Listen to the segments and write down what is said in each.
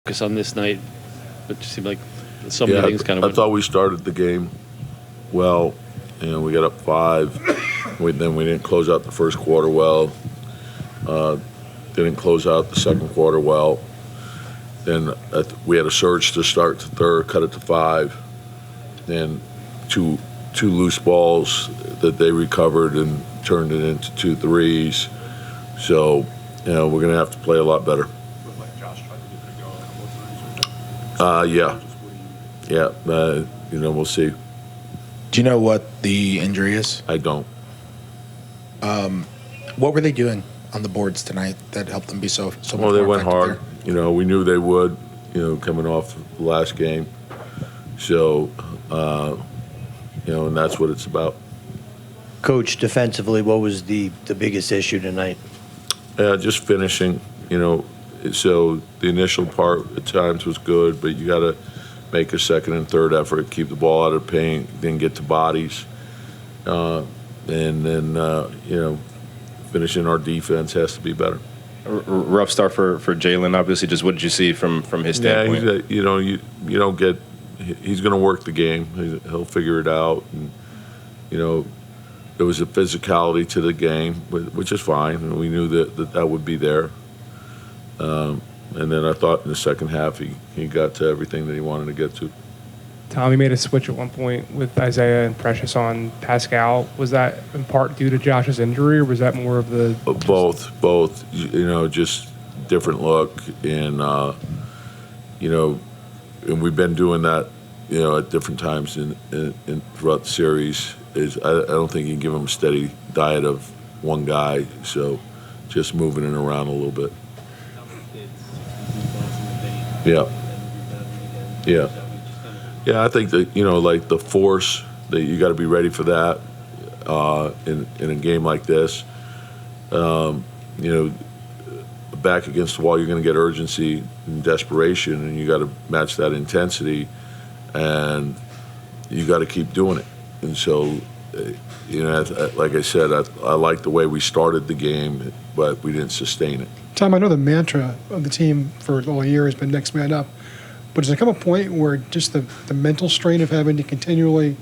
focus on this night? It just seemed like so many things kind of I thought we started the game well. We got up 5. Then we didn't close out the first quarter well. Didn't close out the second quarter well. Then we had a surge to start the third, cut it to 5. Then two loose balls that they recovered and turned it into 2 threes. So, we're going to have to play a lot better. Like Josh tried to give it a go a couple of times. Yeah. We'll see. Do you know what the injury is? I don't. What were they doing on the boards tonight that helped them be so much Well, they more went hard. effective We knew they would, coming off the last game. So, and that's what it's about. Coach, defensively, what was the biggest issue tonight? Just finishing, So the initial part at times was good, but you got to make a second and third effort, keep the ball out of the paint, then get to bodies. And then, finishing our defense has to be better. Rough start for Jalen. Obviously, just what did you see from his standpoint? Yeah, you don't get. He's going to work the game. He'll figure it out. And there was a physicality to the game, which is fine. And we knew that would be there. And then I thought in the second half he got to everything that he wanted to get to. Tommy made a switch at one point with Isaiah and Precious on Pascal. Was that in part due to Josh's injury, or was that more of the both? Just different look, and and we've been doing that, at different times in throughout the series. I don't think you can give him a steady diet of one guy, so just moving it around a little bit. Yeah, I think that, like the force, that you got to be ready for that in a game like this. Back against the wall, you're going to get urgency and desperation, and you got to match that intensity, and you got to keep doing it. And so, like I said, I like the way we started the game, but we didn't sustain it. Tom, I know the mantra of the team for all year has been next man up. But does there come a point where just the mental strain of having to continually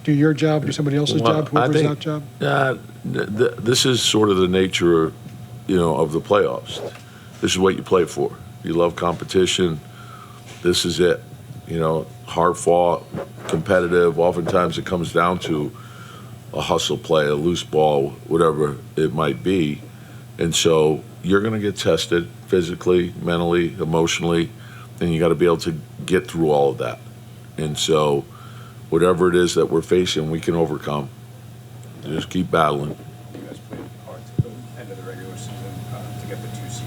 do your job, do somebody else's job, whoever's not job? This is sort of the nature, of the playoffs. This is what you play for. You love competition. This is it. Hard fought, competitive. Oftentimes it comes down to a hustle play, a loose ball, whatever it might be. And so you're going to get tested physically, mentally, emotionally. And you got to be able to get through all of that. And so whatever it is that we're facing, we can overcome. Just keep battling. You guys played hard to the end of the regular season to get the 2 seed.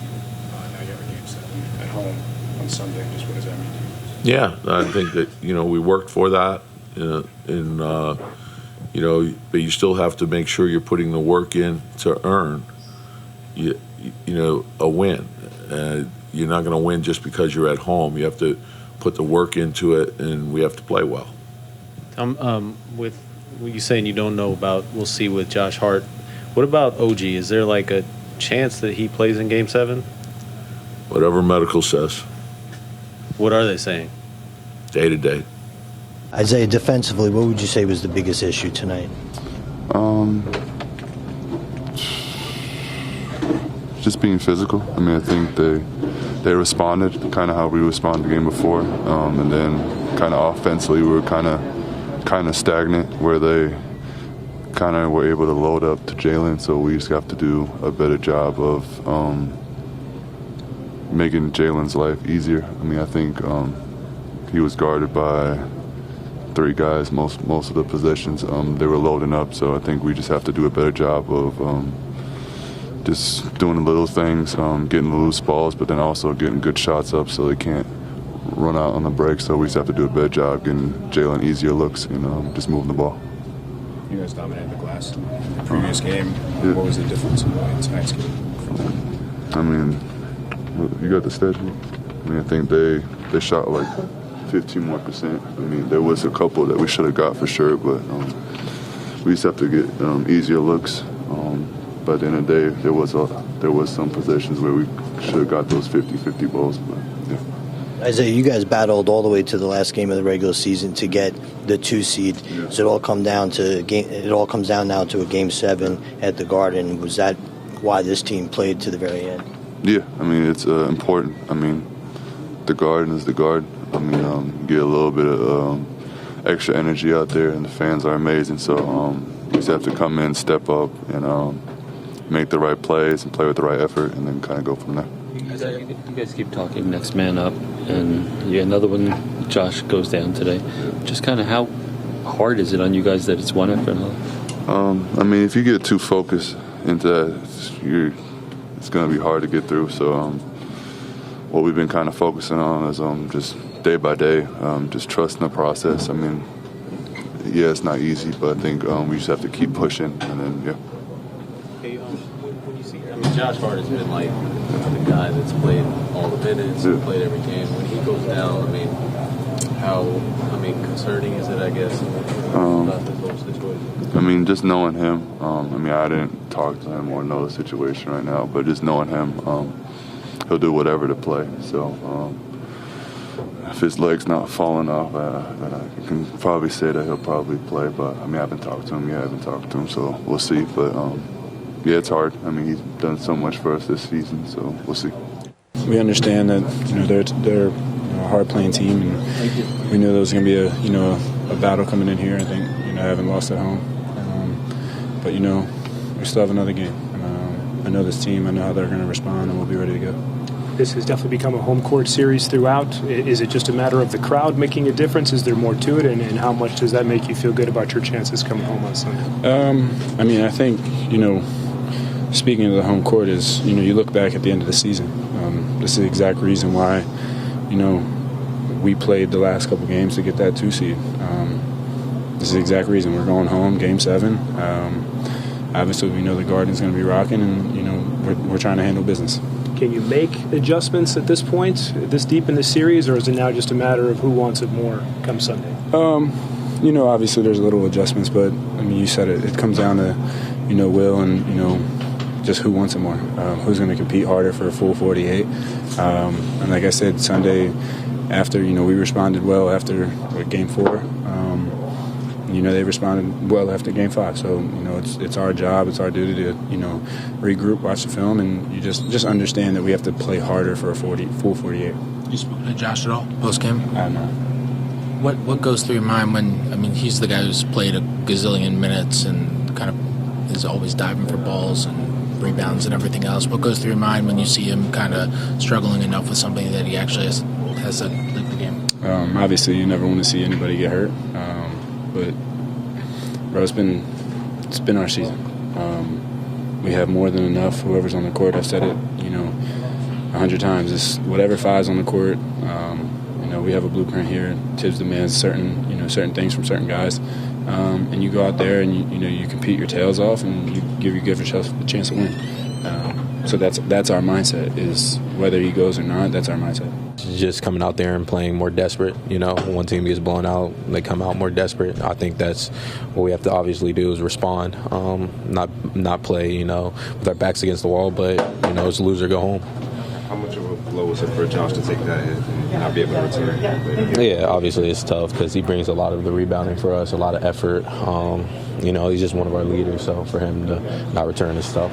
Now you have a game 7 at home on Sunday. Just what does that mean to you? Yeah, I think that, we worked for that. But you still have to make sure you're putting the work in to earn, a win. You're not going to win just because you're at home. You have to put the work into it, and we have to play well. With what you saying you don't know about, we'll see with Josh Hart. What about OG? Is there like a chance that he plays in Game 7? Whatever medical says. What are they saying? Day to day. Isaiah, defensively, what would you say was the biggest issue tonight? Just being physical. I think they responded kind of how we responded the game before, and then kind of offensively we were kind of stagnant where they kind of were able to load up to Jalen. So we just have to do a better job of making Jalen's life easier. I think he was guarded by 3 guys most of the possessions. They were loading up, so I think we just have to do a better job of just doing the little things, getting the loose balls, but then also getting good shots up so they can't run out on the break. So we just have to do a better job getting Jalen easier looks and just moving the ball. You guys dominated the glass in the previous game. Yeah. What was the difference in tonight's game? You got the stats. I think they shot like 15% more. There was a couple that we should have got for sure, but we just have to get easier looks. But at the end of the day, there was some positions where we should have got those 50-50 balls. But, yeah. Isaiah, you guys battled all the way to the last game of the regular season to get the 2 seed. Yeah. So it all comes down now to a Game 7 at the Garden. Was that why this team played to the very end? Yeah, I mean, it's important. I mean, the Garden is the Garden. I mean, get a little bit of extra energy out there, and the fans are amazing. So you just have to come in, step up, and make the right plays and play with the right effort, and then kind of go from there. You guys keep talking next man up, and another one, Josh, goes down today. Just kind of how hard is it on you guys that it's one after another? I mean, if you get too focused into that, it's going to be hard to get through. So what we've been kind of focusing on is just day by day, just trusting the process. I mean, yeah, it's not easy, but I think we just have to keep pushing, and then, yeah. Hey, when you see, I mean, Josh Hart has been like the guy that's played all the minutes, played every game. When he goes down, I mean, concerning is it, I guess, about this whole situation? I mean, just knowing him, I mean, I didn't talk to him or know the situation right now, but just knowing him, he'll do whatever to play. So if his leg's not falling off, I can probably say that he'll probably play. But, I mean, I haven't talked to him yet. I haven't talked to him, so we'll see. But, yeah, it's hard. I mean, he's done so much for us this season, so we'll see. We understand that they're a hard-playing team, and we knew there was going to be a battle coming in here. I think having lost at home, but we still have another game. I know this team. I know how they're going to respond, and we'll be ready to go. This has definitely become a home court series throughout. Is it just a matter of the crowd making a difference? Is there more to it, and how much does that make you feel good about your chances coming home on Sunday? I mean, I think speaking of the home court is you look back at the end of the season. This is the exact reason why we played the last couple games to get that 2 seed. This is the exact reason we're going home, Game 7. Obviously, we know the Garden's going to be rocking, and we're trying to handle business. Can you make adjustments at this point, this deep in the series, or is it now just a matter of who wants it more come Sunday? Obviously there's little adjustments, but I mean, you said it. It comes down to will and just who wants it more, who's going to compete harder for a full 48. And like I said, Sunday after we responded well after Game 4. They responded well after Game 5. So it's our job, it's our duty to regroup, watch the film, and you just understand that we have to play harder for a full 48. You spoke to Josh at all post game? I know. What goes through your mind when he's the guy who's played a gazillion minutes and kind of is always diving for balls and rebounds and everything else? What goes through your mind when you see him kind of struggling enough with something that he actually has to leave the game? Obviously, you never want to see anybody get hurt, but bro, it's been our season. We have more than enough. Whoever's on the court, I've said it 100 times. It's whatever five's on the court. We have a blueprint here. Tibbs demands certain things from certain guys, and you go out there and you compete your tails off and you give yourself a chance to win. So that's our mindset. Is whether he goes or not, that's our mindset. Just coming out there and playing more desperate. When one team gets blown out, they come out more desperate. I think that's what we have to obviously do is respond, not play, with our backs against the wall, but, it's lose or go home. How much of a blow was it for Josh to take that hit and not be able to return? Yeah, obviously it's tough because he brings a lot of the rebounding for us, a lot of effort. He's just one of our leaders, so for him to not return is tough.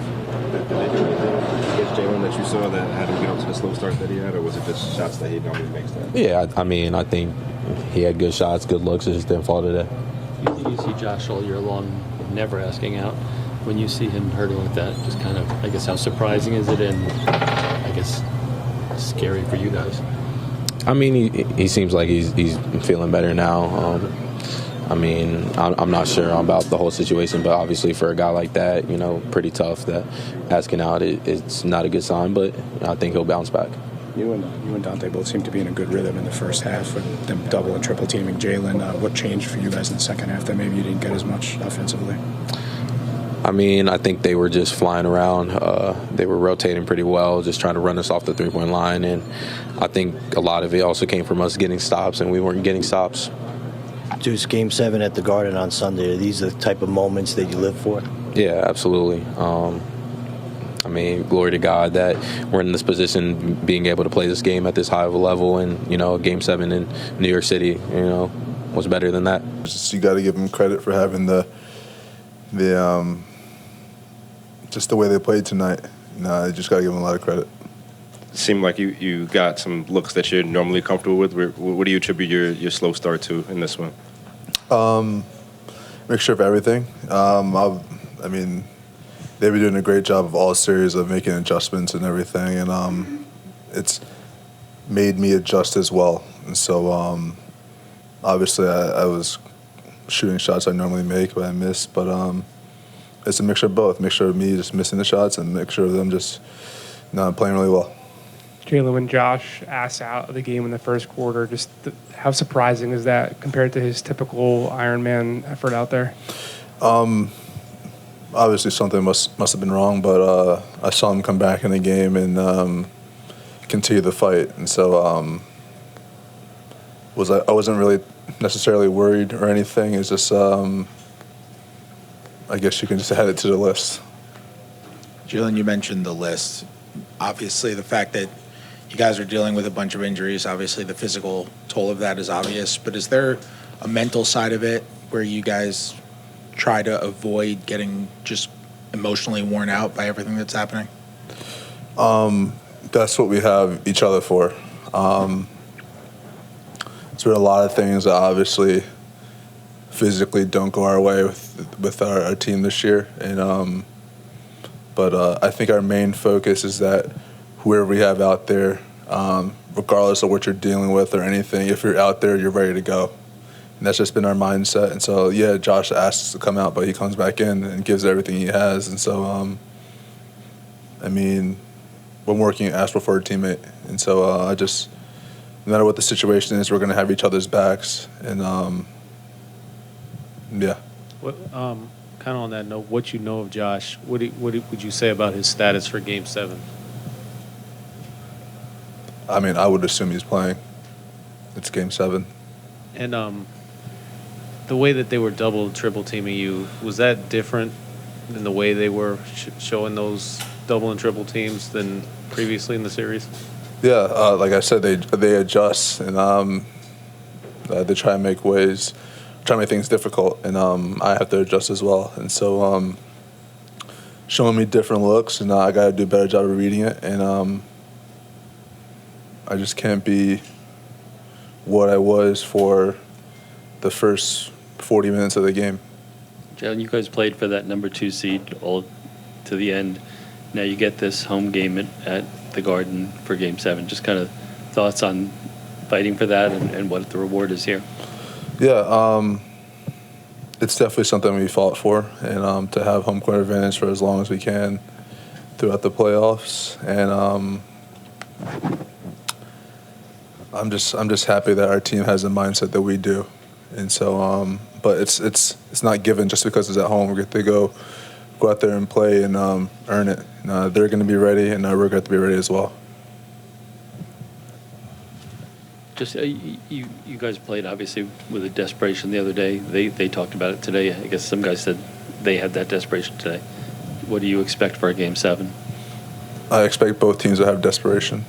Jalen, that you saw that had him get off to the slow start that he had, or was it just shots that he normally makes that? Yeah, I think he had good shots, good looks. It just didn't fall today. You see Josh all year long, never asking out. When you see him hurting like that, just kind of, I guess, how surprising is it, and I guess scary for you guys? I mean, he seems like he's feeling better now. I'm not sure about the whole situation, but obviously for a guy like that, pretty tough. That asking out, it's not a good sign, but I think he'll bounce back. You and Donte both seem to be in a good rhythm in the first half with them double and triple teaming Jalen. What changed for you guys in the second half that maybe you didn't get as much offensively? I think they were just flying around. They were rotating pretty well, just trying to run us off the three-point line. And I think a lot of it also came from us getting stops, and we weren't getting stops. Deuce, Game 7 at the Garden on Sunday. Are these the type of moments that you live for? Yeah, absolutely. I mean, glory to God that we're in this position, being able to play this game at this high of a level, and Game 7 in New York City, was better than that. You got to give them credit for having the just the way they played tonight. You just got to give them a lot of credit. Seemed like you got some looks that you're normally comfortable with. What do you attribute your slow start to in this one? Mixture of everything. I mean, they've been doing a great job of all series of making adjustments and everything, and it's made me adjust as well. And so, obviously, I was shooting shots I normally make, but I missed. But it's a mixture of both. Mixture of me just missing the shots and mixture of them just not playing really well. Jalen, when Josh asked out of the game in the first quarter, how surprising is that compared to his typical Ironman effort out there? Obviously, something must have been wrong, but I saw him come back in the game and continue the fight, and so I wasn't really necessarily worried or anything. It's just I guess you can just add it to the list. Jalen, you mentioned the list. Obviously, the fact that you guys are dealing with a bunch of injuries, obviously the physical toll of that is obvious, but is there a mental side of it where you guys try to avoid getting just emotionally worn out by everything that's happening? That's what we have each other for. There's been a lot of things that obviously physically don't go our way with our team this year, and but I think our main focus is that whoever we have out there, regardless of what you're dealing with or anything, if you're out there, you're ready to go. And that's just been our mindset. And so, yeah, Josh asks us to come out, but he comes back in and gives everything he has. And so, I mean, when working at Astro for a teammate. And so no matter what the situation is, we're going to have each other's backs. And, yeah. What, kind of on that note, what you know of Josh, what would you say about his status for Game 7? I mean, I would assume he's playing. It's Game 7. And the way that they were double, triple teaming you, was that different than the way they were showing those double and triple teams than previously in the series? Yeah, like I said, they adjust and they try to make things difficult, and I have to adjust as well. And so, showing me different looks, and I got to do a better job of reading it. And I just can't be what I was for the first 40 minutes of the game. Jalen, you guys played for that number 2 seed all to the end. Now you get this home game at the Garden for Game 7. Just kind of thoughts on fighting for that and what the reward is here. Yeah, it's definitely something we fought for, and to have home court advantage for as long as we can throughout the playoffs. And I'm just happy that our team has the mindset that we do. And so, but it's not given just because it's at home. We get to go out there and play and earn it. They're going to be ready, and we're going to be ready as well. Just you guys played obviously with a desperation the other day. They talked about it today. I guess some guys said they had that desperation today. What do you expect for a Game 7? I expect both teams to have desperation.